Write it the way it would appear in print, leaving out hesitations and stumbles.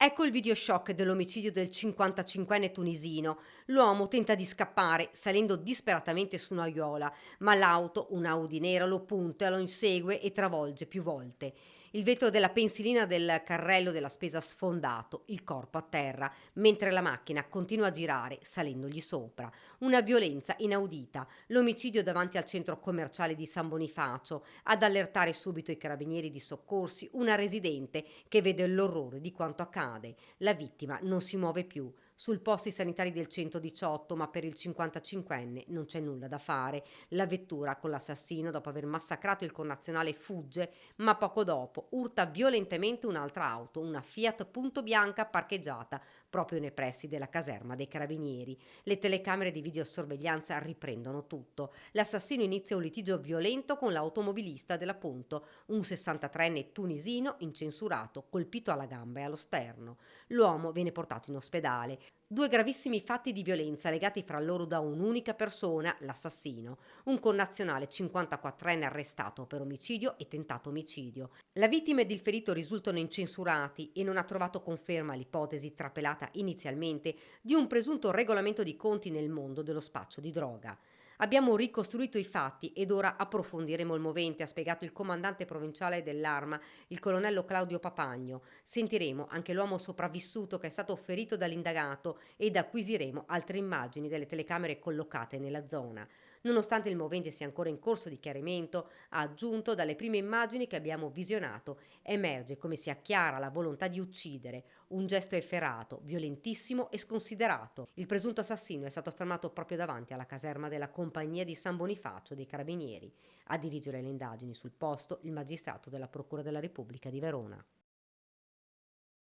Ecco il video shock dell'omicidio del 55enne tunisino. L'uomo tenta di scappare salendo disperatamente su un'aiuola, ma l'auto, un Audi nera, lo punta, lo insegue e travolge più volte. Il vetro della pensilina del carrello della spesa sfondato, il corpo a terra, mentre la macchina continua a girare salendogli sopra. Una violenza inaudita. L'omicidio davanti al centro commerciale di San Bonifacio, ad allertare subito i carabinieri di soccorsi, una residente che vede l'orrore di quanto accade. La vittima non si muove più. Sul posto i sanitari del 118, ma per il 55enne non c'è nulla da fare. La vettura con l'assassino, dopo aver massacrato il connazionale, fugge, ma poco dopo urta violentemente un'altra auto, una Fiat Punto Bianca parcheggiata proprio nei pressi della caserma dei carabinieri. Le telecamere di videosorveglianza riprendono tutto. L'assassino inizia un litigio violento con l'automobilista della Punto, un 63enne tunisino incensurato, colpito alla gamba e allo sterno. L'uomo viene portato in ospedale. Due gravissimi fatti di violenza legati fra loro da un'unica persona, l'assassino, un connazionale 54enne arrestato per omicidio e tentato omicidio. La vittima ed il ferito risultano incensurati e non ha trovato conferma l'ipotesi trapelata inizialmente di un presunto regolamento di conti nel mondo dello spaccio di droga. Abbiamo ricostruito i fatti ed ora approfondiremo il movente, ha spiegato il comandante provinciale dell'Arma, il colonnello Claudio Papagno. Sentiremo anche l'uomo sopravvissuto che è stato ferito dall'indagato ed acquisiremo altre immagini delle telecamere collocate nella zona. Nonostante il movente sia ancora in corso di chiarimento, ha aggiunto, dalle prime immagini che abbiamo visionato emerge come sia chiara la volontà di uccidere, un gesto efferato, violentissimo e sconsiderato. Il presunto assassino è stato fermato proprio davanti alla caserma della compagnia di San Bonifacio dei Carabinieri. A dirigere le indagini sul posto il magistrato della Procura della Repubblica di Verona.